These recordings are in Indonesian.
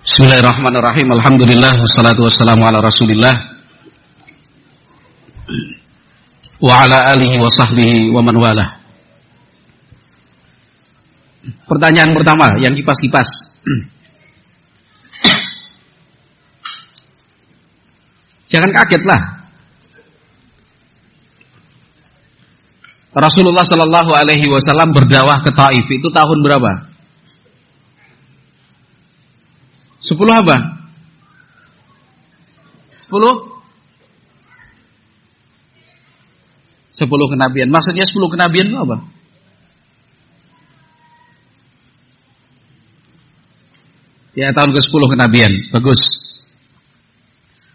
Bismillahirrahmanirrahim. Alhamdulillah wassalatu wassalamu ala Rasulillah wa ala alihi wa sahbihi wa man walah. Pertanyaan pertama yang kipas-kipas. Jangan kagetlah. Rasulullah sallallahu alaihi wasallam berdakwah ke Taif itu tahun berapa? 10 apa? 10 kenabian. Maksudnya 10 kenabian itu apa? Ya, tahun ke-10 kenabian. Bagus.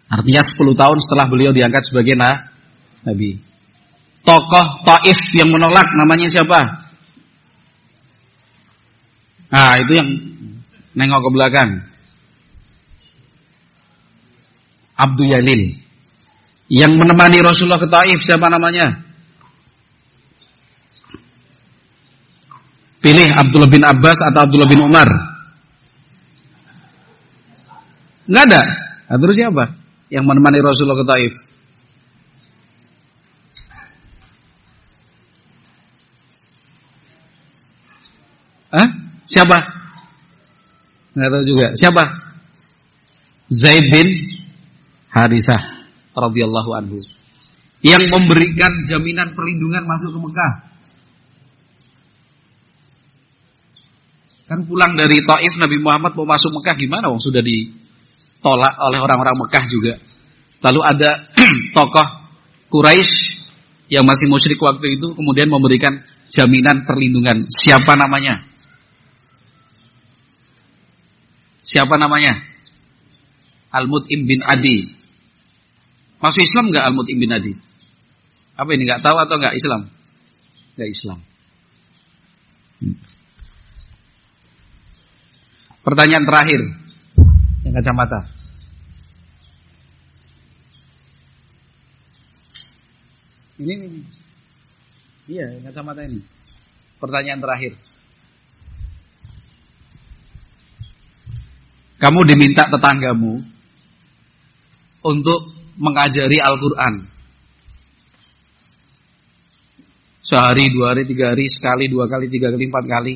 Artinya 10 tahun setelah beliau diangkat sebagai nabi. Tokoh Taif yang menolak namanya siapa? Nah, itu yang nengok ke belakang. Abdul Yalil. Yang menemani Rasulullah ke Taif siapa namanya? Pilih Abdullah bin Abbas atau Abdullah bin Umar. Enggak ada. Nah, terus siapa yang menemani Rasulullah ke Taif? Hah? Siapa? Enggak tahu juga. Siapa? Zaid bin Harithah radhiyallahu anhu yang memberikan jaminan perlindungan masuk ke Mekah. Kan pulang dari Taif Nabi Muhammad mau masuk Mekah gimana? Wong sudah ditolak oleh orang-orang Mekah juga. Lalu ada tokoh Quraisy yang masih musyrik waktu itu kemudian memberikan jaminan perlindungan. Siapa namanya? Siapa namanya? Al-Mut'im bin Adi. Masuk Islam enggak Al-Mut'im bin Adi? Apa ini, enggak tahu atau enggak Islam? Enggak Islam. Pertanyaan terakhir. Yang kacamata. Ini. Iya, yang kacamata ini. Pertanyaan terakhir. Kamu diminta tetanggamu untuk mengajari Al-Quran. Sehari, 2 hari, 3 hari, sekali, 2 kali, 3 kali, 4 kali.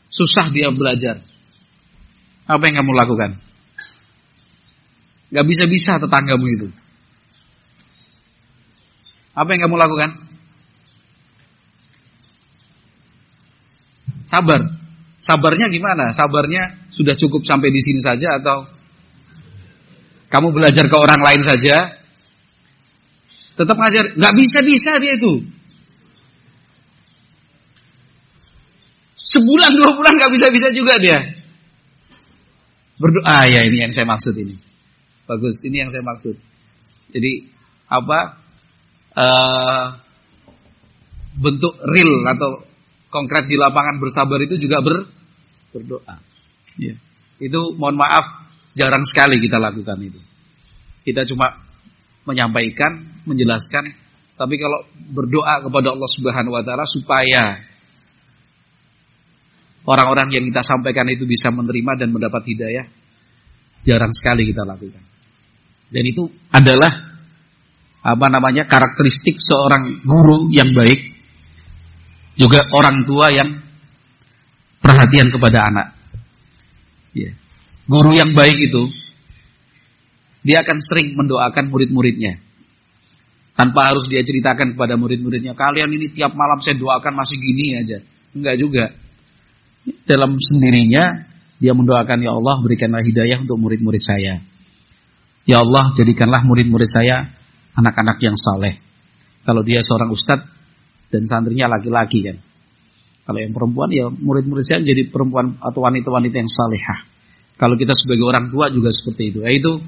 Susah dia belajar. Apa yang kamu lakukan? Gak bisa-bisa tetanggamu itu. Apa yang kamu lakukan? Sabar. Sabarnya gimana? Sabarnya sudah cukup sampai di sini saja atau kamu belajar ke orang lain saja? Tetap ngajar? Gak bisa-bisa dia itu. Sebulan 2 bulan gak bisa-bisa juga dia. Berdoa, ya ini yang saya maksud ini. Bagus, ini yang saya maksud. Jadi apa? Bentuk real atau konkret di lapangan bersabar itu juga berdoa. Ya. Itu mohon maaf jarang sekali kita lakukan itu. Kita cuma menyampaikan, menjelaskan, tapi kalau berdoa kepada Allah Subhanahu wa taala supaya orang-orang yang kita sampaikan itu bisa menerima dan mendapat hidayah, jarang sekali kita lakukan. Dan itu adalah karakteristik seorang guru yang baik, juga orang tua yang perhatian kepada anak. Ya. Guru yang baik itu dia akan sering mendoakan murid-muridnya tanpa harus dia ceritakan kepada murid-muridnya, kalian ini tiap malam saya doakan masih gini aja. Enggak juga. Dalam sendirinya dia mendoakan, ya Allah berikanlah hidayah untuk murid-murid saya. Ya Allah jadikanlah murid-murid saya anak-anak yang saleh. Kalau dia seorang ustadz dan santrinya laki-laki kan. Kalau yang perempuan ya murid-murid saya jadi perempuan atau wanita-wanita yang salehah. Kalau kita sebagai orang tua juga seperti itu. Yaitu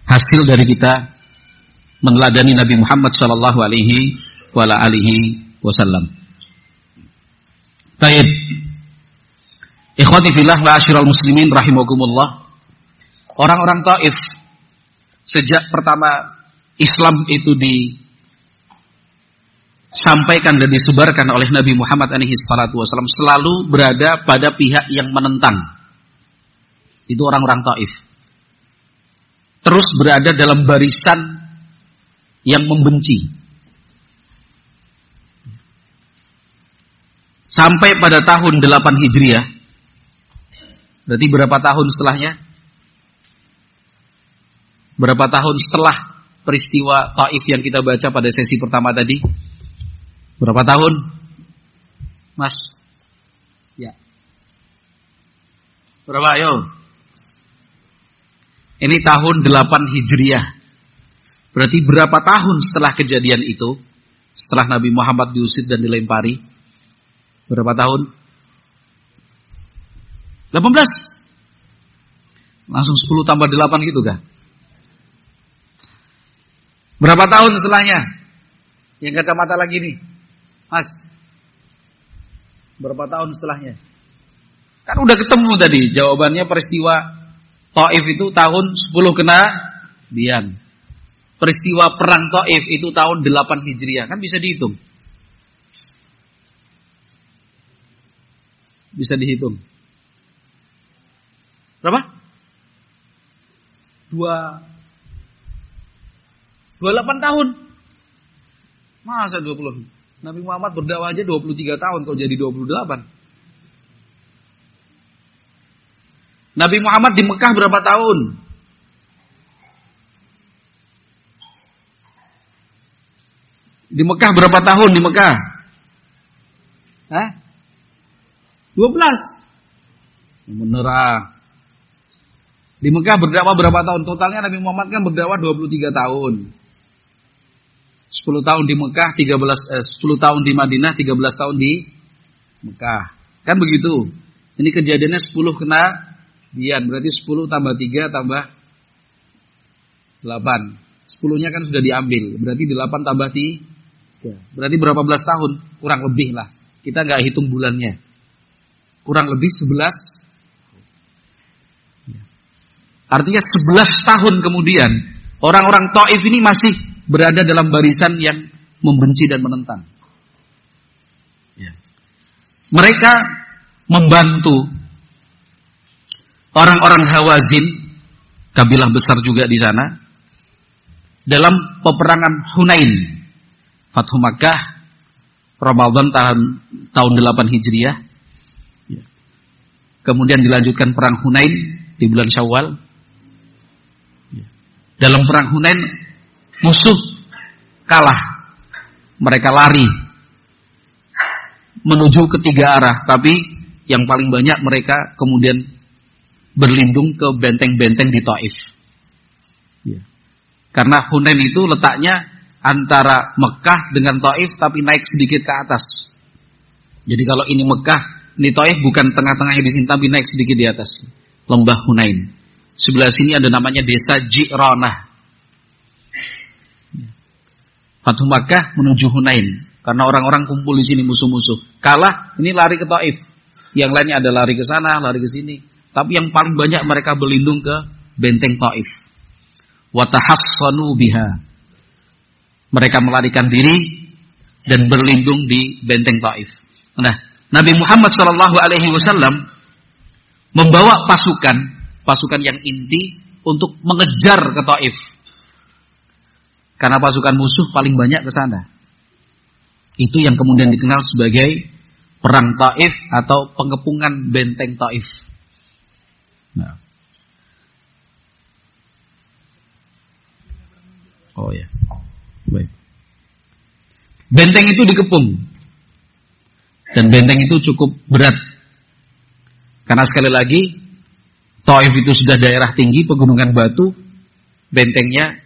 hasil dari kita meneladani Nabi Muhammad sallallahu alaihi wasallam. Baik. Ikhwati fillah wa asyiral muslimin rahimakumullah. Orang-orang Taif sejak pertama Islam itu disampaikan dan disebarkan oleh Nabi Muhammad SAW selalu berada pada pihak yang menentang. Itu orang-orang Taif. Terus berada dalam barisan yang membenci. Sampai pada tahun 8 Hijriah. Berarti berapa tahun setelahnya? Berapa tahun setelah peristiwa Taif yang kita baca pada sesi pertama tadi? Berapa tahun? Mas? Ya. Berapa? Ayo. Ini tahun 8 Hijriah. Berarti berapa tahun setelah kejadian itu? Setelah Nabi Muhammad diusir dan dilempari? Berapa tahun? 18. Langsung 10 tambah 8 gitu kah? Berapa tahun setelahnya? Yang kacamata lagi nih. Mas. Berapa tahun setelahnya? Kan udah ketemu tadi jawabannya. Peristiwa Taif itu tahun 10 Kenabian. Peristiwa perang Taif itu tahun 8 Hijriah. Kan bisa dihitung. Bisa dihitung. Berapa? 28 tahun. Masa 20? Nabi Muhammad berdakwah aja 23 tahun, kok jadi 28? Nabi Muhammad di Mekah berapa tahun? Di Mekah berapa tahun di Mekah? Hah? 12. Bener. Di Mekah berdakwah berapa tahun? Totalnya Nabi Muhammad kan berdakwah 23 tahun. 10 tahun di Mekah, 10 tahun di Madinah, 13 tahun di Mekah. Kan begitu. Ini kejadiannya 10 Kenabian. Berarti 10 tambah 3 tambah 8. 10-nya kan sudah diambil. Berarti 8 tambah 3. Berarti berapa belas tahun? Kurang lebih lah. Kita nggak hitung bulannya. Kurang lebih 11. Artinya 11 tahun kemudian orang-orang Taif ini masih berada dalam barisan yang membenci dan menentang. Mereka membantu orang-orang Hawazin, kabilah besar juga di sana, dalam peperangan Hunain, Fathu Makkah, Ramadan tahun 8 Hijriah. Kemudian dilanjutkan perang Hunain di bulan Syawal. Dalam perang Hunain musuh kalah. Mereka lari menuju ke 3 arah, tapi yang paling banyak mereka kemudian berlindung ke benteng-benteng di Taif. Karena Hunain itu letaknya antara Mekah dengan Taif, tapi naik sedikit ke atas. Jadi kalau ini Mekah, ini Taif bukan tengah-tengahnya di sini, tapi naik sedikit di atas. Lembah Hunain. Sebelah sini ada namanya desa Ji'ranah. Fathu Makkah menuju Hunain. Karena orang-orang kumpul di sini musuh-musuh. Kalah, ini lari ke Taif. Yang lainnya ada lari ke sana, lari ke sini. Tapi yang paling banyak mereka berlindung ke benteng Taif. Watahassanu biha. Mereka melarikan diri dan berlindung di benteng Taif. Nah, Nabi Muhammad SAW membawa pasukan yang inti untuk mengejar ke Taif. Karena pasukan musuh paling banyak ke sana. Itu yang kemudian dikenal sebagai perang Taif atau pengepungan benteng Taif. Nah. Oh ya. Baik. Benteng itu dikepung. Dan benteng itu cukup berat. Karena sekali lagi Taif itu sudah daerah tinggi, pegunungan batu, bentengnya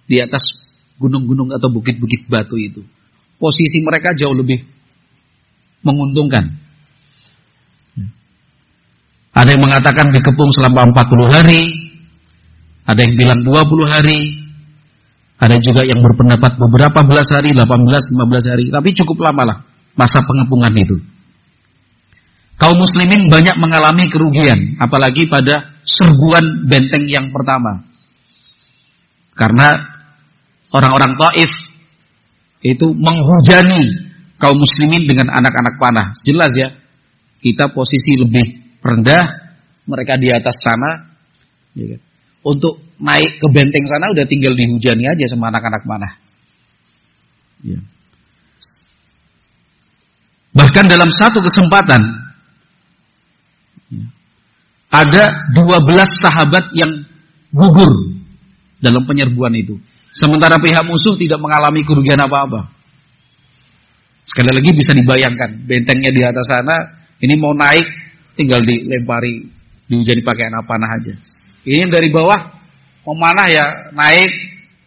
di atas gunung-gunung atau bukit-bukit batu itu. Posisi mereka jauh lebih menguntungkan. Ada yang mengatakan dikepung selama 40 hari, ada yang bilang 20 hari, ada juga yang berpendapat beberapa belas hari, 18, 15 hari, tapi cukup lama lah masa pengepungan itu. Kaum muslimin banyak mengalami kerugian, apalagi pada serbuan benteng yang pertama. Karena orang-orang Taif itu menghujani kaum muslimin dengan anak-anak panah. Jelas ya, kita posisi lebih rendah, mereka di atas sana. Ya kan? Untuk naik ke benteng sana udah tinggal dihujani aja sama anak-anak panah. Ya. Bahkan dalam satu kesempatan ada 12 sahabat yang gugur dalam penyerbuan itu. Sementara pihak musuh tidak mengalami kerugian apa-apa. Sekali lagi bisa dibayangkan, bentengnya di atas sana, ini mau naik tinggal dilempari, dihujani pakai anak panah aja. Ini dari bawah memanah ya, naik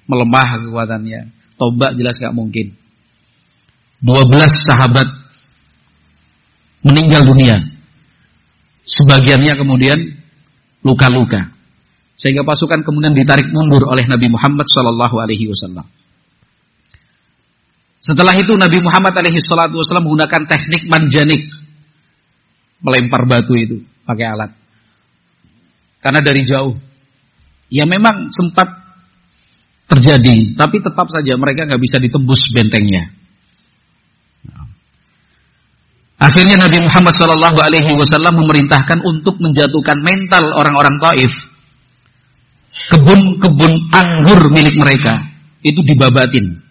melemah kekuatannya. Tombak jelas gak mungkin. 12 sahabat meninggal dunia. Sebagiannya kemudian luka-luka. Sehingga pasukan kemudian ditarik mundur oleh Nabi Muhammad SAW. Setelah itu Nabi Muhammad SAW menggunakan teknik manjanik, melempar batu itu pakai alat. Karena dari jauh. Ya memang sempat terjadi, tapi tetap saja mereka nggak bisa ditembus bentengnya. Akhirnya Nabi Muhammad SAW memerintahkan untuk menjatuhkan mental orang-orang Taif. Kebun-kebun anggur milik mereka itu dibabatin.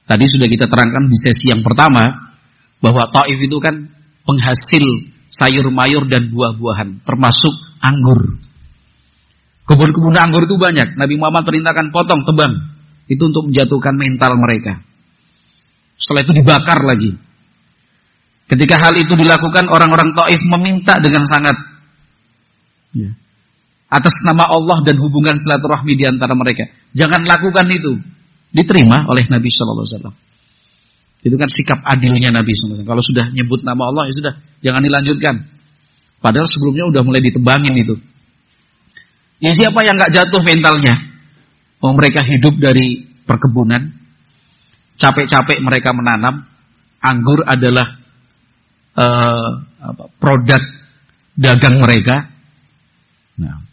Tadi sudah kita terangkan di sesi yang pertama bahwa Taif itu kan penghasil sayur mayur dan buah-buahan, termasuk anggur. Kebun-kebun anggur itu banyak. Nabi Muhammad perintahkan potong, tebang. Itu untuk menjatuhkan mental mereka. Setelah itu dibakar lagi. Ketika hal itu dilakukan, orang-orang Taif meminta dengan sangat, ya, atas nama Allah dan hubungan silaturahmi di antara mereka. Jangan lakukan itu. Diterima oleh Nabi SAW. Itu kan sikap adilnya Nabi SAW. Kalau sudah nyebut nama Allah, ya sudah, jangan dilanjutkan. Padahal sebelumnya udah mulai ditebangin itu. Ya siapa yang gak jatuh mentalnya? Oh, mereka hidup dari perkebunan. Capek-capek mereka menanam. Anggur adalah produk dagang mereka. Nah,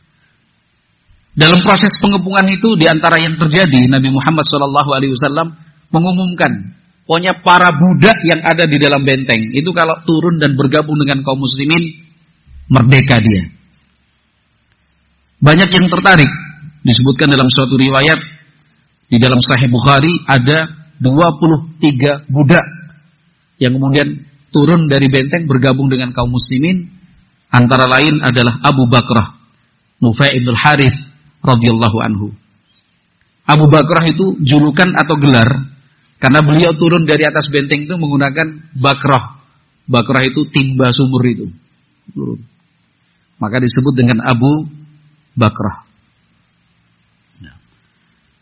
dalam proses pengepungan itu, di antara yang terjadi, Nabi Muhammad SAW mengumumkan, pokoknya para budak yang ada di dalam benteng itu kalau turun dan bergabung dengan kaum muslimin, merdeka dia. Banyak yang tertarik. Disebutkan dalam suatu riwayat di dalam Sahih Bukhari ada 23 budak yang kemudian turun dari benteng bergabung dengan kaum muslimin. Antara lain adalah Abu Bakrah Nufai ibn Harith radhiyallahu anhu. Abu Bakrah itu julukan atau gelar karena beliau turun dari atas benteng itu menggunakan bakrah. Bakrah itu timba sumur itu. Turun. Maka disebut dengan Abu Bakrah.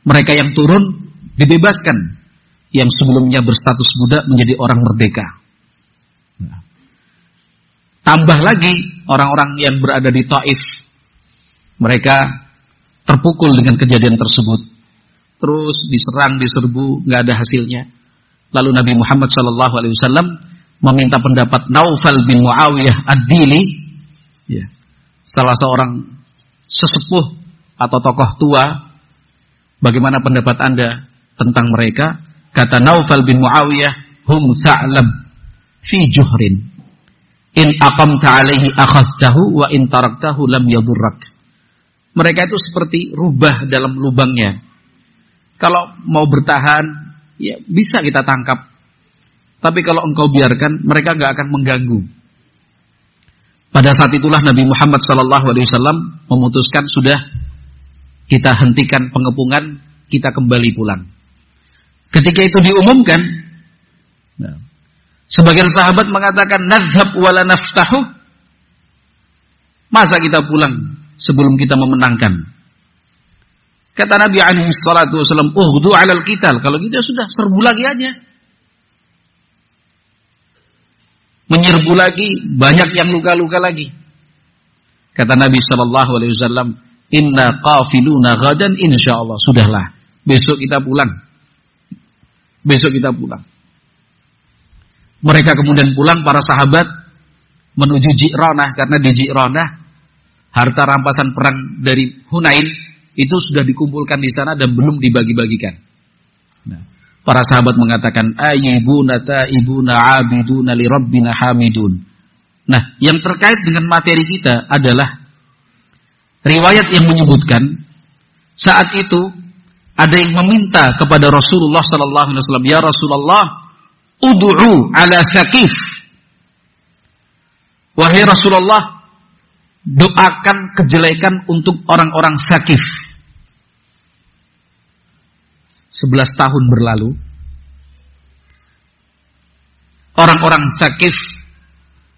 Mereka yang turun dibebaskan, yang sebelumnya berstatus budak menjadi orang merdeka. Tambah lagi orang-orang yang berada di Taif, mereka terpukul dengan kejadian tersebut, terus diserang, diserbu, nggak ada hasilnya. Lalu Nabi Muhammad SAW meminta pendapat Naufal bin Muawiyah Ad-Dili, ya, salah seorang sesepuh atau tokoh tua. Bagaimana pendapat Anda tentang mereka? Kata Naufal bin Muawiyah, hum tha'lab fi juhrin, in aqamta alaihi akhadtahu wa in taraktahu lam yadurrak. Mereka itu seperti rubah dalam lubangnya. Kalau mau bertahan, ya bisa kita tangkap. Tapi kalau engkau biarkan, mereka gak akan mengganggu. Pada saat itulah Nabi Muhammad SAW memutuskan, sudah, kita hentikan pengepungan, kita kembali pulang. Ketika itu diumumkan, sebagian sahabat mengatakan, nadhab wala naftahu. Masa kita pulang sebelum kita memenangkan? Kata Nabi SAW, ughdu alal qital. Kalau gitu sudah, serbu lagi aja. Menyerbu lagi, banyak yang luka-luka lagi. Kata Nabi SAW, inna qafiluna ghadan insyaallah. Sudahlah, besok kita pulang. Besok kita pulang. Mereka kemudian pulang, para sahabat menuju Ji'ranah, karena di Ji'ranah harta rampasan perang dari Hunain itu sudah dikumpulkan di sana dan belum dibagi-bagikan. Nah, Para sahabat mengatakan, ayyibuna ta'ibuna abiduna li rabbina hamidun. Nah, yang terkait dengan materi kita adalah riwayat yang menyebutkan saat itu ada yang meminta kepada Rasulullah sallallahu alaihi wasallam, ya Rasulullah, ud'u ala Thaqif. Wahai Rasulullah, doakan kejelekan untuk orang-orang Thaqif. 11 tahun berlalu, orang-orang Thaqif,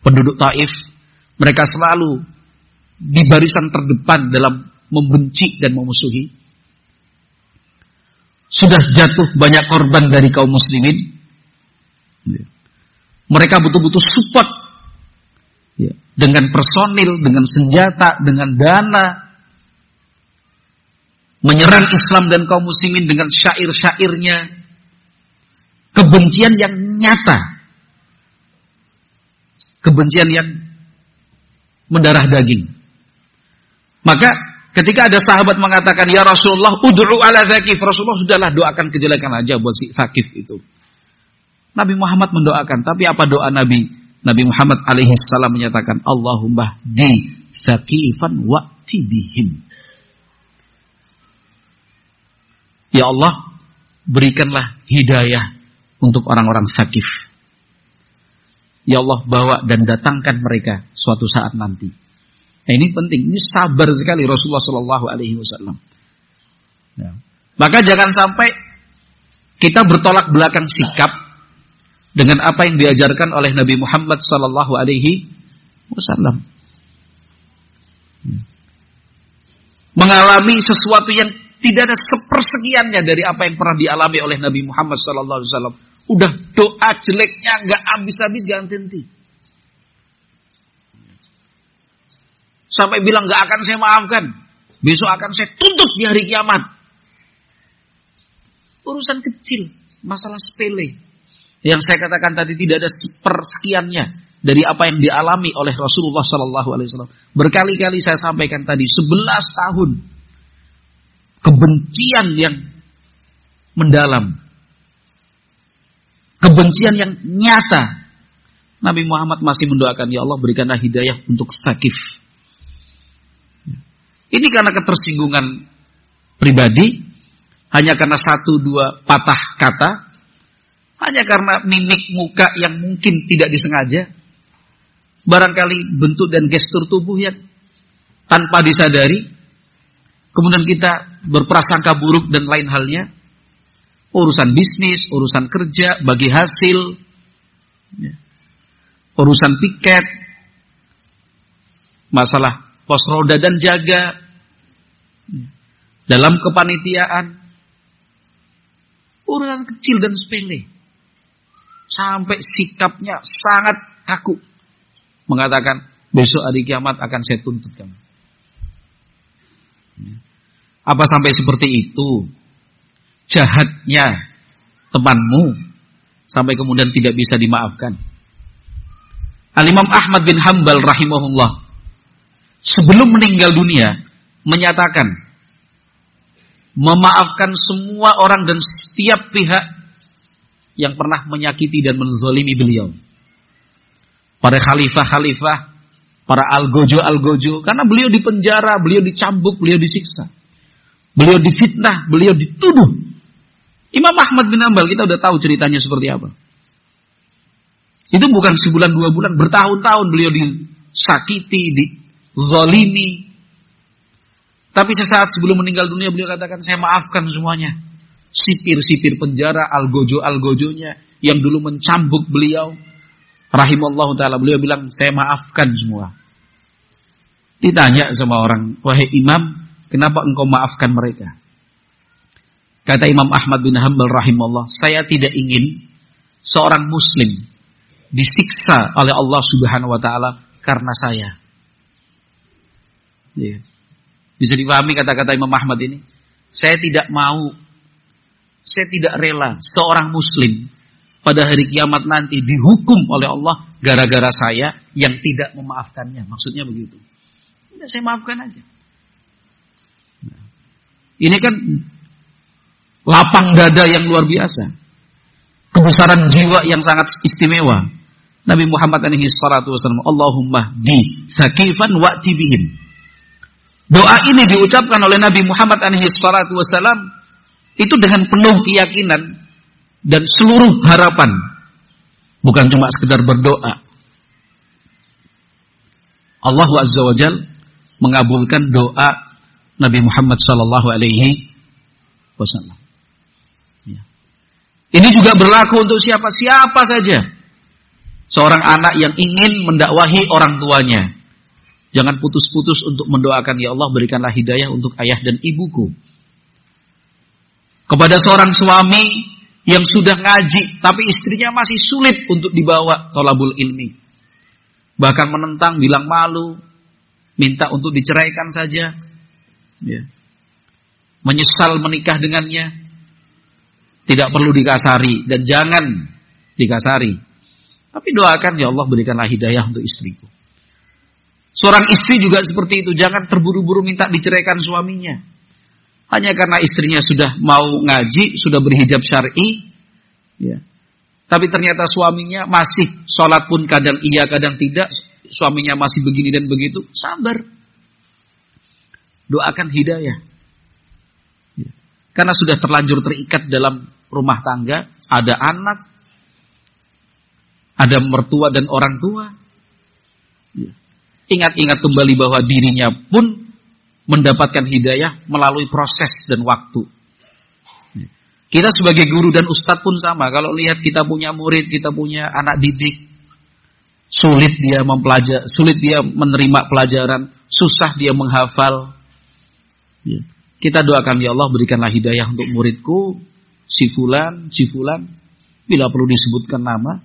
penduduk Taif, mereka selalu di barisan terdepan dalam membenci dan memusuhi. Sudah jatuh banyak korban dari kaum muslimin. Mereka betul-betul support dengan personil, dengan senjata, dengan dana, menyerang Islam dan kaum muslimin dengan syair-syairnya. Kebencian yang nyata. Kebencian yang mendarah daging. Maka ketika ada sahabat mengatakan, ya Rasulullah, ud'u ala Thaqif. Rasulullah, sudahlah, doakan kejelekan aja buat si Thaqif itu. Nabi Muhammad mendoakan. Tapi apa doa Nabi? Nabi Muhammad alaihi salam menyatakan, Allahumma di Thaqifan wa'ti bihim. Ya Allah, berikanlah hidayah untuk orang-orang Thaqif. Ya Allah, bawa dan datangkan mereka suatu saat nanti. Nah, ini penting, ini sabar sekali Rasulullah Shallallahu Alaihi Wasallam. Ya. Maka jangan sampai kita bertolak belakang sikap dengan apa yang diajarkan oleh Nabi Muhammad Shallallahu Alaihi Wasallam. Mengalami sesuatu yang tidak ada sepersekiannya dari apa yang pernah dialami oleh Nabi Muhammad Shallallahu Alaihi Wasallam. Udah doa jeleknya nggak habis-habis, nggak henti. Sampai bilang nggak akan saya maafkan, besok akan saya tuntut di hari kiamat. Urusan kecil, masalah sepele. Yang saya katakan tadi tidak ada sepersekiannya dari apa yang dialami oleh Rasulullah Sallallahu Alaihi Wasallam. Berkali-kali saya sampaikan tadi, 11 tahun kebencian yang mendalam, kebencian yang nyata. Nabi Muhammad masih mendoakan, ya Allah, berikanlah hidayah untuk Thaqif. Ini karena ketersinggungan pribadi, hanya karena 1-2 patah kata, hanya karena mimik muka yang mungkin tidak disengaja, barangkali bentuk dan gestur tubuh yang tanpa disadari, kemudian kita berprasangka buruk dan lain halnya. Urusan bisnis, urusan kerja, bagi hasil, urusan piket, masalah pos roda dan jaga, dalam kepanitiaan, urusan kecil dan sepele, sampai sikapnya sangat kaku, mengatakan besok hari kiamat akan saya tuntut kamu. Apa sampai seperti itu jahatnya temanmu sampai kemudian tidak bisa dimaafkan? Al-Imam Ahmad bin Hanbal rahimahullah sebelum meninggal dunia menyatakan memaafkan semua orang dan setiap pihak yang pernah menyakiti dan menzalimi beliau. Para khalifah-khalifah, para algojo-algojo, karena beliau dipenjara, beliau dicambuk, beliau disiksa, beliau difitnah, beliau dituduh. Imam Ahmad bin Hanbal, kita udah tahu ceritanya seperti apa. Itu bukan sebulan 2 bulan, bertahun-tahun beliau disakiti, dizalimi. Tapi sesaat sebelum meninggal dunia beliau katakan, saya maafkan semuanya. Sipir-sipir penjara, algojo-algojonya yang dulu mencambuk beliau, rahimallahu ta'ala, beliau bilang, saya maafkan semua. Ditanya sama orang, wahai imam, kenapa engkau maafkan mereka? Kata Imam Ahmad bin Hanbal rahimahullah, saya tidak ingin seorang muslim disiksa oleh Allah Subhanahu wa taala karena saya. Ya. Bisa dipahami kata-kata Imam Ahmad ini? Saya tidak mau, saya tidak rela seorang muslim pada hari kiamat nanti dihukum oleh Allah gara-gara saya yang tidak memaafkannya. Maksudnya begitu. Tidak, saya maafkan aja. Nah, ini kan lapang dada yang luar biasa. kebesaran jiwa yang sangat istimewa. Nabi Muhammad alaihi salatu wasallam, Allahumma di sakifan wa'ti bihim. Doa ini diucapkan oleh Nabi Muhammad alaihi salatu wasallam itu dengan penuh keyakinan dan seluruh harapan. Bukan cuma sekedar berdoa. Allah Azza wa Jalla mengabulkan doa Nabi Muhammad sallallahu alaihi wasallam. Ini juga berlaku untuk siapa saja. Seorang anak yang ingin mendakwahi orang tuanya, jangan putus-putus untuk mendoakan, ya Allah berikanlah hidayah untuk ayah dan ibuku. Kepada seorang suami yang sudah ngaji, tapi istrinya masih sulit untuk dibawa thalabul ilmi, bahkan menentang, bilang malu, minta untuk diceraikan saja, ya. Menyesal menikah dengannya, tidak perlu dikasari dan jangan dikasari. Tapi doakan, ya Allah berikanlah hidayah untuk istriku. Seorang istri juga seperti itu, jangan terburu-buru minta diceraikan suaminya. Hanya karena istrinya sudah mau ngaji, sudah berhijab syar'i, ya. Tapi ternyata suaminya masih sholat pun kadang iya kadang tidak, suaminya masih begini dan begitu, sabar. Doakan hidayah. Ya. Karena sudah terlanjur terikat dalam rumah tangga, ada anak, ada mertua dan orang tua. Ya. Ingat-ingat kembali bahwa dirinya pun mendapatkan hidayah melalui proses dan waktu. Ya. Kita sebagai guru dan ustadz pun sama. Kalau lihat kita punya murid, kita punya anak didik, sulit dia mempelajari, sulit dia menerima pelajaran, susah dia menghafal. Ya. Kita doakan, ya Allah berikanlah hidayah untuk muridku, si fulan, bila perlu disebutkan nama.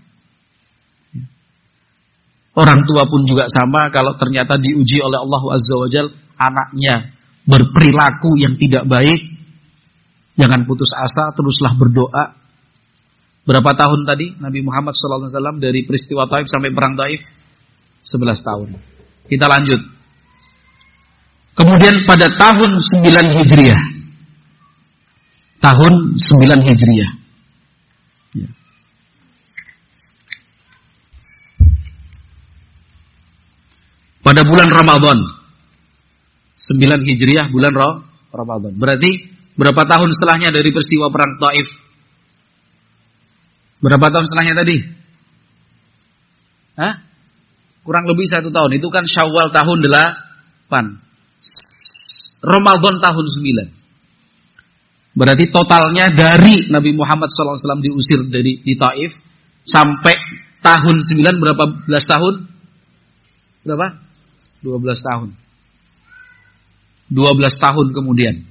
Orang tua pun juga sama, kalau ternyata diuji oleh Allah Azza wa Jalla, anaknya berperilaku yang tidak baik, jangan putus asa, teruslah berdoa. Berapa tahun tadi Nabi Muhammad SAW dari peristiwa Taif sampai perang Taif? 11 tahun. Kita lanjut. Kemudian pada tahun 9 Hijriah. Tahun 9 Hijriah. Ya. Pada bulan Ramadan. 9 Hijriah bulan Ramadan. Berarti berapa tahun setelahnya dari peristiwa perang Taif? Berapa tahun setelahnya tadi? Hah? Kurang lebih 1 tahun. Itu kan Syawal tahun 8. Ramadan tahun 9. Berarti totalnya dari Nabi Muhammad SAW diusir di Taif sampai tahun 9 berapa belas tahun? Berapa? 12 tahun. 12 tahun kemudian.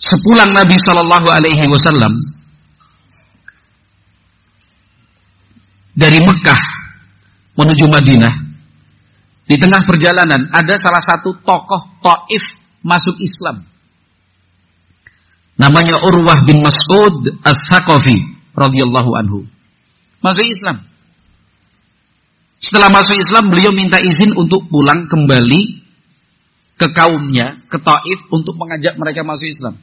Sepulang Nabi SAW dari Mekah menuju Madinah, di tengah perjalanan ada salah satu tokoh Taif masuk Islam. Namanya Urwah bin Mas'ud Ats-Tsaqafi radhiyallahu anhu. Masuk Islam. Setelah masuk Islam, beliau minta izin untuk pulang kembali ke kaumnya, ke Taif, untuk mengajak mereka masuk Islam.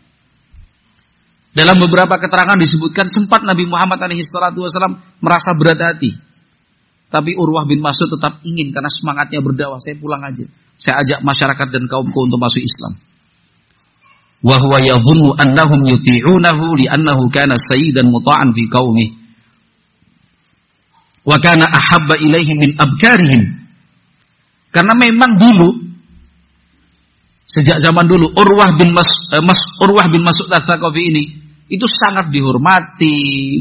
Dalam beberapa keterangan disebutkan sempat Nabi Muhammad SAW merasa berat hati. Tapi Urwah bin Mas'ud tetap ingin karena semangatnya berdakwah. Saya pulang aja. Saya ajak masyarakat dan kaumku untuk masuk Islam. Wa huwa yadhunnu annahum yuti'unahu li'annahu kana sayyidan muta'an fi qaumih. Wa kana ahabba ilaihi min abkarihim. Karena memang dulu, sejak zaman dulu, Urwah bin Mas'ud Ats-Tsaqafi ini itu sangat dihormati,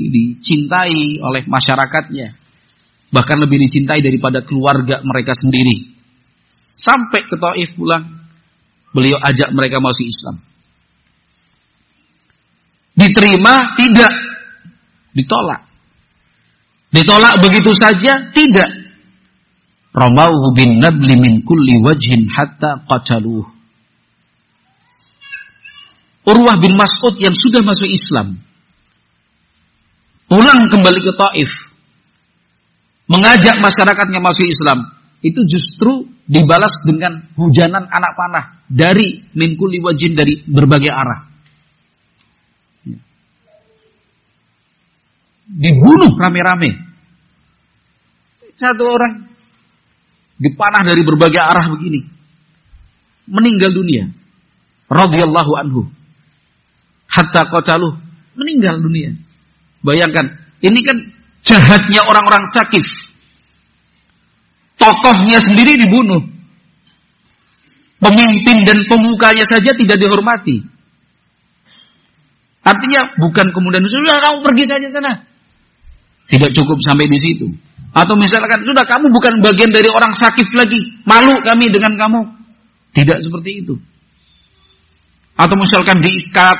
dicintai oleh masyarakatnya. Bahkan lebih dicintai daripada keluarga mereka sendiri. Sampai ke Taif pulang, beliau ajak mereka masuk Islam. Diterima? Tidak. Ditolak. Ditolak begitu saja? Tidak. Ramauhu bin nabli min kulli wajhin hatta qataluh. Urwah bin Mas'ud yang sudah masuk Islam pulang kembali ke Taif, mengajak masyarakatnya masuk Islam, itu justru dibalas dengan hujanan anak panah dari min kulli wajhin, dari berbagai arah. dibunuh rame-rame. Satu orang dipanah dari berbagai arah begini, meninggal dunia. Radhiyallahu anhu. Hatta qataluh, meninggal dunia. Bayangkan, ini kan jahatnya orang-orang Tsaqif. Tokohnya sendiri dibunuh. Pemimpin dan pemukanya saja tidak dihormati. Artinya bukan kemudian sudah kamu pergi saja sana. Tidak cukup sampai di situ. Atau misalkan sudah kamu bukan bagian dari orang Tsaqif lagi, malu kami dengan kamu. Tidak seperti itu. Atau misalkan diikat,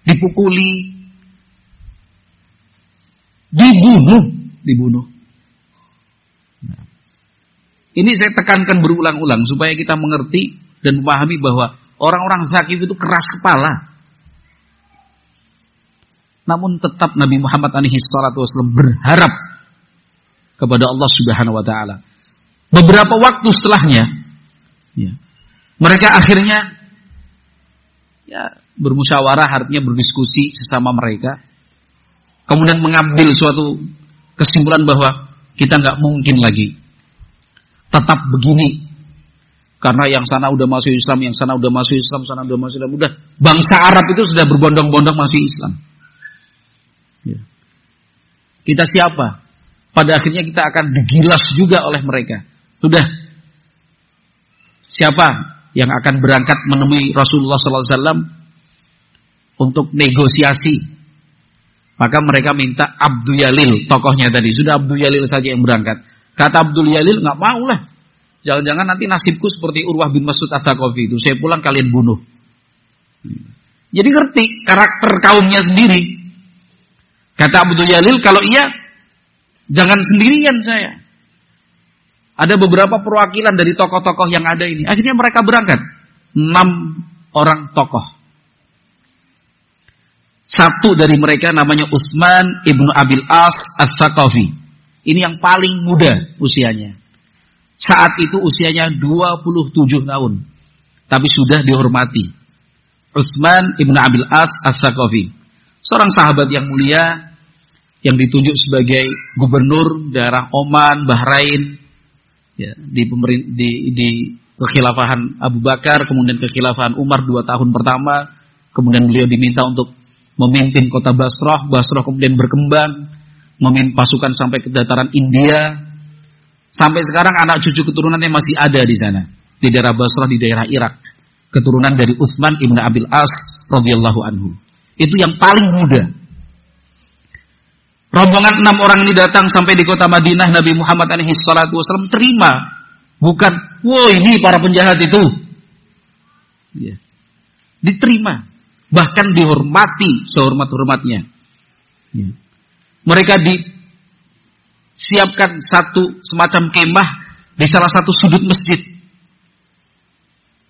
dipukuli, dibunuh. Nah, ini saya tekankan berulang-ulang supaya kita mengerti dan memahami bahwa orang-orang Tsaqif itu keras kepala. Namun tetap Nabi Muhammad SAW berharap kepada Allah Subhanahu wa taala. Beberapa waktu setelahnya, mereka akhirnya bermusyawarah, artinya berdiskusi sesama mereka. Kemudian mengambil suatu kesimpulan bahwa kita nggak mungkin lagi tetap begini. Karena yang sana udah masuk Islam, yang sana udah masuk Islam, sana udah masuk Islam. Udah bangsa Arab itu sudah berbondong-bondong masuk Islam. Kita siapa? Pada akhirnya kita akan digilas juga oleh mereka. Sudah. Siapa yang akan berangkat menemui Rasulullah SAW untuk negosiasi? Maka mereka minta Abdul Yalil, tokohnya tadi. Sudah Abdul Yalil saja yang berangkat. Kata Abdul Yalil, nggak mau lah. Jangan-jangan nanti nasibku seperti Urwah bin Mas'ud As-Tsaqafi itu. Saya pulang kalian bunuh. Jadi ngerti karakter kaumnya sendiri. Kata Abdul Yalil, kalau iya, jangan sendirian saya. Ada beberapa perwakilan dari tokoh-tokoh yang ada ini. Akhirnya mereka berangkat. 6 orang tokoh. Satu dari mereka namanya Utsman ibnu Abil As As-Tsaqafi. Ini yang paling muda usianya. Saat itu usianya 27 tahun. Tapi sudah dihormati. Utsman ibnu Abil As As-Tsaqafi. Seorang sahabat yang mulia yang ditunjuk sebagai gubernur daerah Oman, Bahrain, di kekhilafahan Abu Bakar, kemudian kekhilafahan Umar 2 tahun pertama, kemudian beliau diminta untuk memimpin kota Basrah. Basrah kemudian berkembang, memimpin pasukan sampai ke dataran India. Sampai sekarang anak cucu keturunannya masih ada di sana, di daerah Basrah, di daerah Irak. Keturunan dari Utsman ibn Abil As radhiyallahu anhu. Itu yang paling muda. Rombongan 6 orang ini datang sampai di kota Madinah. Nabi Muhammad SAW terima. Bukan, wah ini para penjahat itu. Diterima. Bahkan dihormati sehormat-hormatnya. Mereka disiapkan satu semacam kemah di salah satu sudut masjid.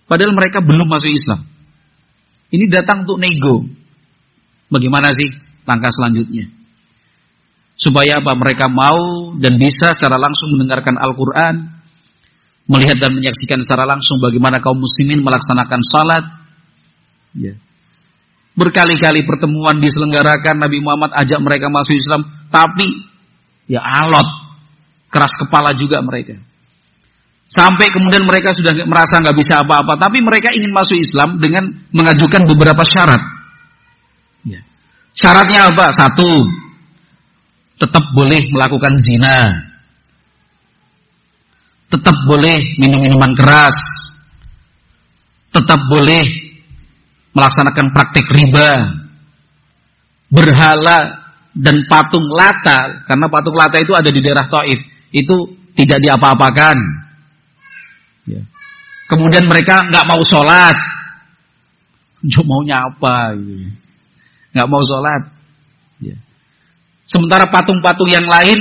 Padahal mereka belum masuk Islam. Ini datang untuk nego. Bagaimana sih langkah selanjutnya? Supaya apa? Mereka mau dan bisa secara langsung mendengarkan Al-Quran, melihat dan menyaksikan secara langsung bagaimana kaum muslimin melaksanakan salat. Berkali-kali pertemuan diselenggarakan, Nabi Muhammad ajak mereka masuk Islam, tapi alot, keras kepala juga mereka. Sampai kemudian mereka sudah merasa nggak bisa apa-apa, tapi mereka ingin masuk Islam dengan mengajukan beberapa syarat. Syaratnya apa? 1, tetap boleh melakukan zina, tetap boleh minum minuman keras, tetap boleh melaksanakan praktik riba, berhala dan patung Lata, karena patung Lata itu ada di daerah Taif, itu tidak diapa-apakan. Kemudian mereka nggak mau sholat, maunya apa? Nggak mau sholat. Sementara patung-patung yang lain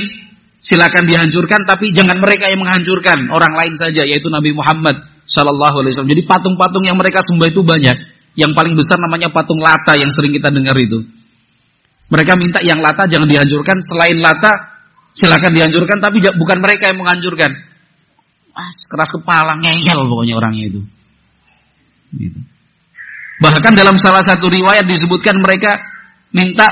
silakan dihancurkan, tapi jangan mereka yang menghancurkan, orang lain saja, yaitu Nabi Muhammad SAW. Jadi patung-patung yang mereka sembah itu banyak. Yang paling besar namanya patung Lata yang sering kita dengar itu. Mereka minta yang Lata jangan dihancurkan, selain Lata silakan dihancurkan, tapi bukan mereka yang menghancurkan. Keras kepala, ngeyel pokoknya orangnya itu. Bahkan dalam salah satu riwayat disebutkan mereka minta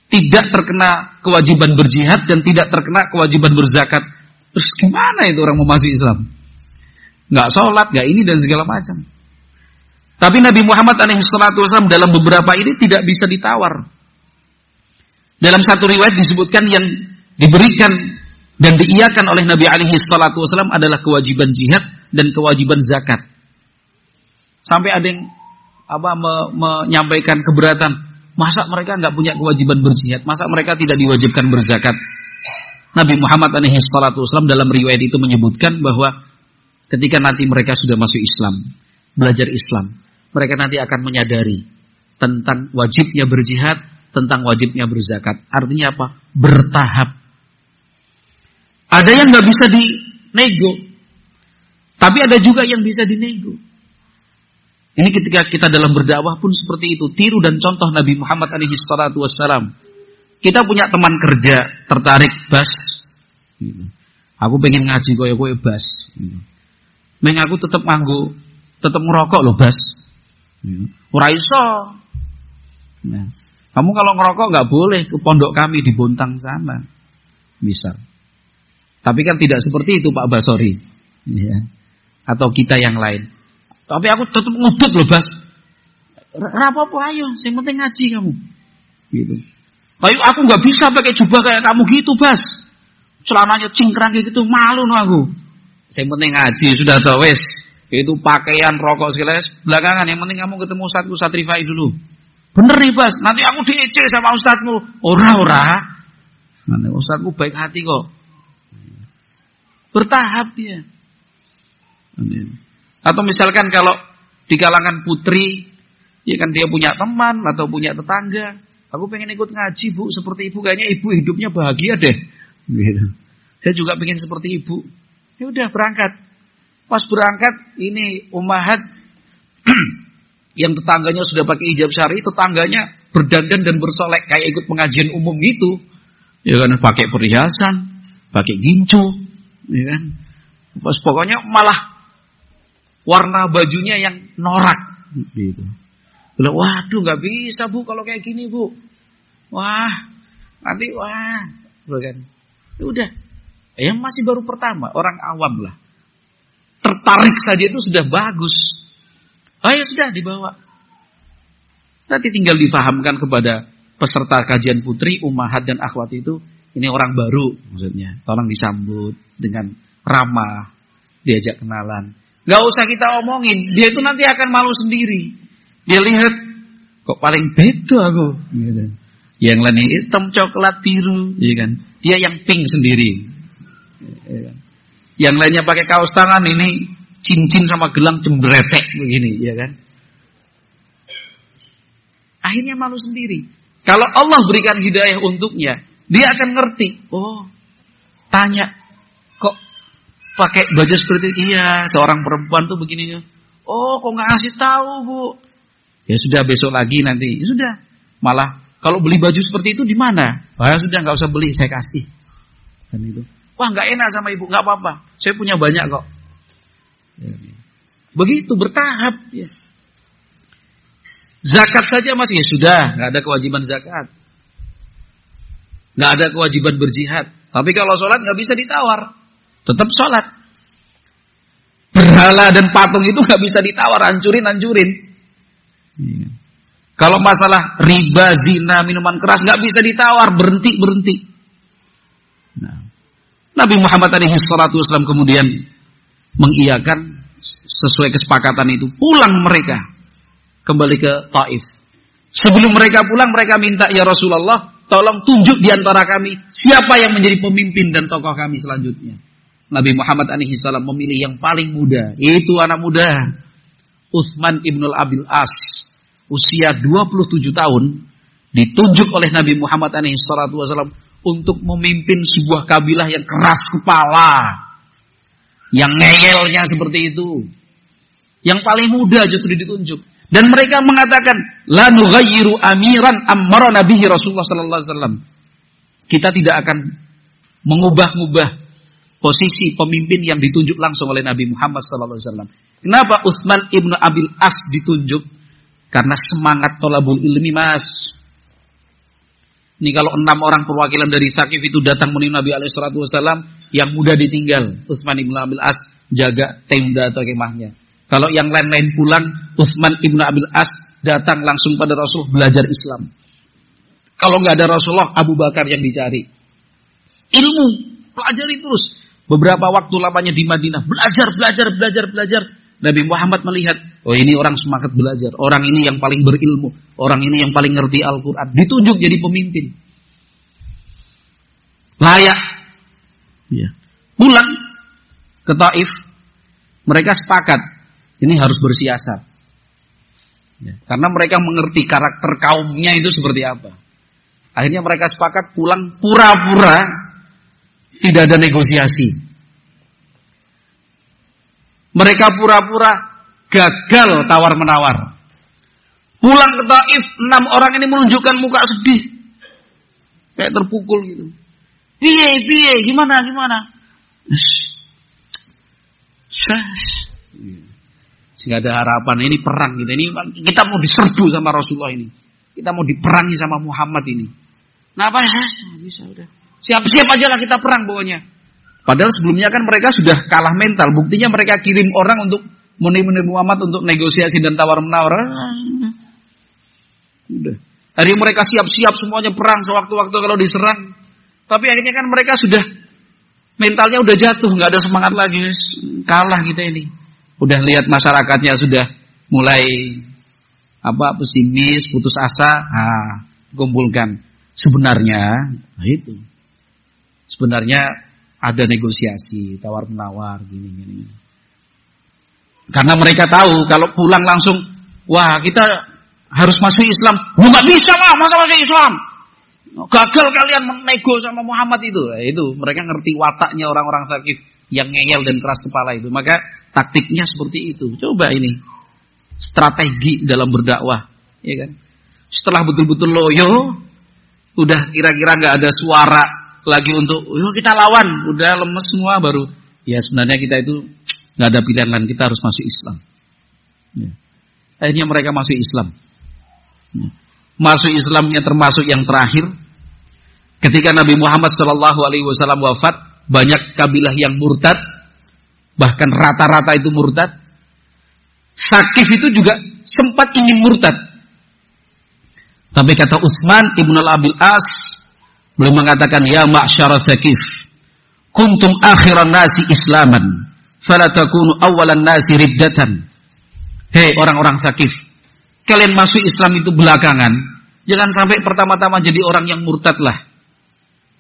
tidak terkena kewajiban berjihad dan tidak terkena kewajiban berzakat. Terus gimana itu orang mau masuk Islam? Nggak sholat, nggak ini dan segala macam. Tapi Nabi Muhammad SAW dalam beberapa ini tidak bisa ditawar. Dalam satu riwayat disebutkan yang diberikan dan diiyakan oleh Nabi SAW adalah kewajiban jihad dan kewajiban zakat. Sampai ada yang menyampaikan keberatan, masa mereka nggak punya kewajiban berjihad, masa mereka tidak diwajibkan berzakat. Nabi Muhammad SAW dalam riwayat itu menyebutkan bahwa ketika nanti mereka sudah masuk Islam, belajar Islam, mereka nanti akan menyadari tentang wajibnya berjihad, tentang wajibnya berzakat. Artinya apa? Bertahap. Ada yang nggak bisa dinego, tapi ada juga yang bisa dinego. Ini ketika kita dalam berdakwah pun seperti itu. Tiru dan contoh Nabi Muhammad SAW. Kita punya teman kerja tertarik bas. Aku pengen ngaji koyo bas. Meng aku tetap nganggo, tetap ngerokok loh bas. Ora iso. Nah, kamu kalau ngerokok nggak boleh ke pondok kami di Bontang sana. Misal. Tapi kan tidak seperti itu Pak Basori. Ya. Atau kita yang lain. Tapi aku tetap ngudut loh bas. Rapopo ayo, yang penting ngaji kamu. Gitu. Ayo aku nggak bisa pakai jubah kayak kamu gitu bas. Celananya cingkrang kayak gitu, malu no aku. Yang penting ngaji sudah tau wes. Itu pakaian rokok segala belakangan. Yang penting kamu ketemu Ustaz Rifai dulu. Bener nih bas, nanti aku diece sama ustadzmu. Ora. Nanti ustadzmu baik hati kok. Bertahap dia. Atau misalkan kalau di kalangan putri, ya kan dia punya teman atau punya tetangga. Aku pengen ikut ngaji bu, seperti ibu, kayaknya ibu hidupnya bahagia deh. Gitu. Saya juga pengen seperti ibu. Ya udah berangkat. Pas berangkat ini ummahat yang tetangganya sudah pakai hijab syar'i, tetangganya berdandan dan bersolek kayak ikut pengajian umum gitu. Ya kan pakai perhiasan, pakai gincu, ya kan. Pas pokoknya malah warna bajunya yang norak gitu. Bilang, waduh nggak bisa bu kalau kayak gini bu. Wah, nanti kan. Ya udah. Yang masih baru pertama, orang awam lah. Tertarik saja itu sudah bagus. Ya sudah dibawa. Nanti tinggal difahamkan kepada peserta kajian putri, ummahat dan akhwat itu, ini orang baru maksudnya. Tolong disambut dengan ramah, diajak kenalan. Gak usah kita omongin, dia itu nanti akan malu sendiri. Dia lihat, kok paling beda aku. Gitu. Yang lain hitam, coklat, biru, ya kan? Dia yang pink sendiri. Ya kan? Yang lainnya pakai kaos tangan, ini cincin sama gelang cembretek begini, ya kan? Akhirnya malu sendiri. Kalau Allah berikan hidayah untuknya, dia akan ngerti. Oh, tanya, kok pakai baju seperti itu? Iya, seorang perempuan tuh begini. Oh, kok nggak ngasih tahu bu? Ya sudah besok lagi nanti. Ya sudah. Malah kalau beli baju seperti itu di mana? Ya sudah nggak usah beli, saya kasih. Dan itu. Wah nggak enak sama ibu, nggak apa-apa. Saya punya banyak kok. Ya. Begitu bertahap. Ya. Zakat saja masih ya sudah, nggak ada kewajiban zakat, nggak ada kewajiban berjihad. Tapi kalau sholat nggak bisa ditawar. Tetap sholat. Berhala dan patung itu gak bisa ditawar, hancurin. Ya. Kalau masalah riba, zina, minuman keras gak bisa ditawar, berhenti. Nah, Nabi Muhammad SAW kemudian mengiyakan sesuai kesepakatan itu. Pulang mereka kembali ke Taif. Sebelum mereka pulang, mereka minta, ya Rasulullah, tolong tunjuk di antara kami siapa yang menjadi pemimpin dan tokoh kami selanjutnya. Nabi Muhammad SAW memilih yang paling muda, yaitu anak muda Utsman ibnul Abil As, usia 27 tahun, ditunjuk oleh Nabi Muhammad SAW untuk memimpin sebuah kabilah yang keras kepala, yang ngeyelnya seperti itu. Yang paling muda justru ditunjuk. Dan mereka mengatakan, la nughayyiru amiran ammarana bihi Rasulullah SAW. Kita tidak akan mengubah-ubah posisi pemimpin yang ditunjuk langsung oleh Nabi Muhammad SAW. Kenapa Utsman ibnu Abil As ditunjuk? Karena semangat thalabul ilmi mas. Ini kalau 6 orang perwakilan dari Thaqif itu datang menemui Nabi SAW, yang muda ditinggal, Utsman ibn Abil As jaga tenda atau kemahnya. Kalau yang lain-lain pulang, Utsman ibn Abil As datang langsung pada Rasul belajar Islam. Kalau nggak ada Rasulullah, Abu Bakar yang dicari. Ilmu, pelajari terus. Beberapa waktu lamanya di Madinah, belajar. Nabi Muhammad melihat, oh ini orang semangat belajar, orang ini yang paling berilmu, orang ini yang paling ngerti Al-Quran, ditunjuk jadi pemimpin. Layak. Ya. Pulang ke Taif, mereka sepakat, ini harus bersiasat. Ya. Karena mereka mengerti karakter kaumnya itu seperti apa. Akhirnya mereka sepakat pulang pura-pura tidak ada negosiasi. Mereka pura-pura gagal tawar-menawar. Pulang ke Taif, 6 orang ini menunjukkan muka sedih. Kayak terpukul gitu. Piye, gimana? Sehingga ada harapan, ini perang gitu. Ini kita mau diserbu sama Rasulullah ini. Kita mau diperangi sama Muhammad ini. Nah apa ya? Bisa udah. Siap-siap aja lah kita perang pokoknya. Padahal sebelumnya kan mereka sudah kalah mental. Buktinya mereka kirim orang untuk menemui Muhammad untuk negosiasi dan tawar-menawar. Udah. Hari mereka siap-siap semuanya perang sewaktu-waktu kalau diserang. Tapi akhirnya kan mereka sudah mentalnya udah jatuh, nggak ada semangat lagi. Kalah kita ini. Udah lihat masyarakatnya sudah mulai pesimis, putus asa. Kumpulkan. Sebenarnya itu. Sebenarnya ada negosiasi, tawar-menawar, gini. Karena mereka tahu kalau pulang langsung, wah kita harus masuk Islam. Nggak bisa masa masuk Islam? Gagal kalian menego sama Muhammad itu. Itu mereka ngerti wataknya orang-orang Thaqif yang ngeyel dan keras kepala itu. Maka taktiknya seperti itu. Coba ini strategi dalam berdakwah, ya kan? Setelah betul-betul loyo, udah kira-kira nggak ada suara lagi untuk kita lawan, udah lemes semua, baru ya sebenarnya kita itu nggak ada pilihan lain, kita harus masuk Islam. Ya. Akhirnya mereka masuk Islam. Ya. Masuk Islamnya termasuk yang terakhir ketika Nabi Muhammad SAW wafat, banyak kabilah yang murtad, bahkan rata-rata itu murtad. Thaqif itu juga sempat ingin murtad, tapi kata Utsman ibn Abil As, beliau mengatakan, ya ma'syara Thaqif, kuntum akhiran nasi islaman, fala takunu awalan nasi riddatan. Hei orang-orang Thaqif, kalian masuk Islam itu belakangan, jangan sampai pertama-tama jadi orang yang murtad lah.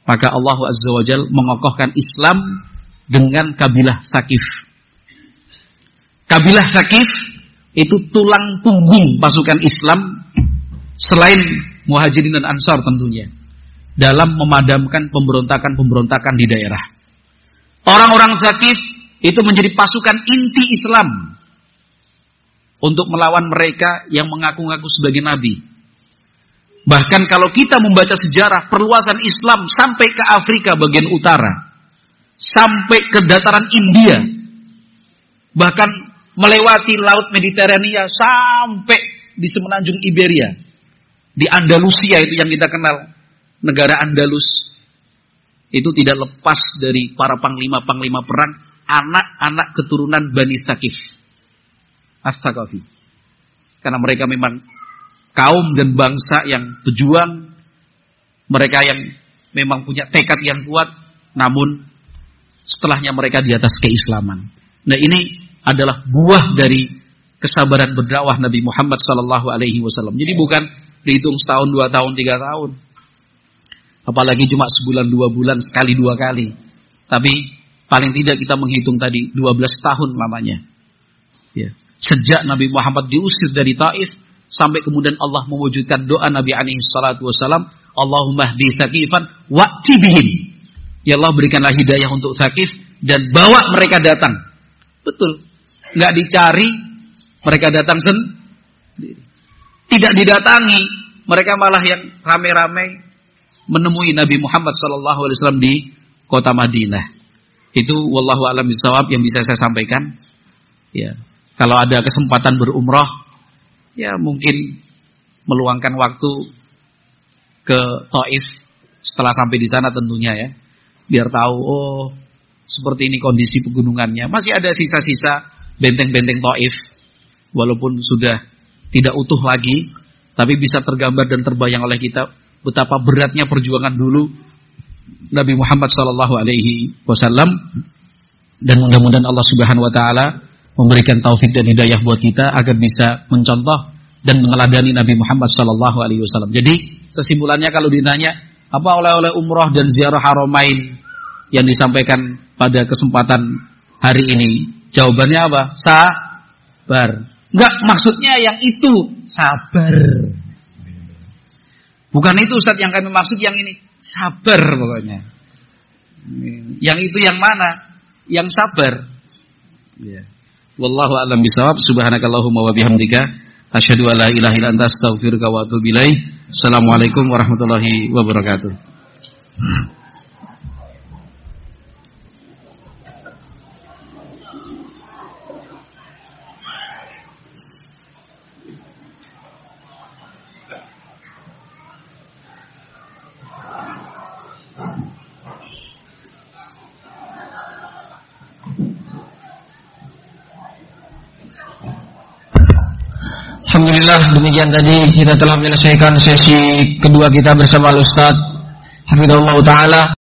Maka Allah Azza wa Jalla mengokohkan Islam dengan kabilah Thaqif. Kabilah Thaqif itu tulang punggung pasukan Islam selain Muhajirin dan Ansar tentunya, dalam memadamkan pemberontakan di daerah. Orang-orang Thaqif itu menjadi pasukan inti Islam untuk melawan mereka yang mengaku-ngaku sebagai nabi. Bahkan kalau kita membaca sejarah perluasan Islam sampai ke Afrika bagian utara, sampai ke dataran India, bahkan melewati Laut Mediterania sampai di semenanjung Iberia, di Andalusia itu yang kita kenal, negara Andalus, itu tidak lepas dari para panglima-panglima perang, anak-anak keturunan Bani Thaqif, As-Thaqafi. Karena mereka memang kaum dan bangsa yang pejuang, mereka yang memang punya tekad yang kuat, namun setelahnya mereka di atas keislaman. Nah ini adalah buah dari kesabaran berdakwah Nabi Muhammad SAW. Jadi bukan dihitung setahun, 2 tahun, 3 tahun. Apalagi cuma sebulan, 2 bulan, sekali 2 kali. Tapi paling tidak kita menghitung tadi 12 tahun lamanya. Ya. Sejak Nabi Muhammad diusir dari Taif, sampai kemudian Allah mewujudkan doa Nabi SAW, Allahumma hdi Thaqifan wa'ti bihim. Ya Allah berikanlah hidayah untuk Thaqif dan bawa mereka datang. Betul. Nggak dicari, mereka datang sendiri. Tidak didatangi, mereka malah yang rame-rame menemui Nabi Muhammad SAW di kota Madinah. Itu wallahu a'lam bishawab yang bisa saya sampaikan. Ya, kalau ada kesempatan berumrah, ya mungkin meluangkan waktu ke Taif setelah sampai di sana tentunya ya, biar tahu oh seperti ini kondisi pegunungannya. Masih ada sisa-sisa benteng-benteng Taif, walaupun sudah tidak utuh lagi, tapi bisa tergambar dan terbayang oleh kita betapa beratnya perjuangan dulu Nabi Muhammad SAW. Dan mudah-mudahan Allah Subhanahu Wa Taala memberikan taufik dan hidayah buat kita agar bisa mencontoh dan meneladani Nabi Muhammad SAW. Jadi kesimpulannya kalau ditanya apa oleh-oleh umroh dan ziarah Haramain yang disampaikan pada kesempatan hari ini, jawabannya apa? Sabar. Enggak, maksudnya yang itu sabar. Bukan itu Ustaz yang kami maksud, yang ini sabar pokoknya. Yang itu yang mana? Yang sabar. Ya. Wallahu a'lam bishawab. Subhanakallahumma wa bihamdika asyhadu an la ilaha illa anta astaghfiruka wa atubu ilaik. Assalamualaikum warahmatullahi wabarakatuh. Alhamdulillah, demikian tadi kita telah menyelesaikan sesi kedua kita bersama Al-Ustaz Hafizahullah Ta'ala.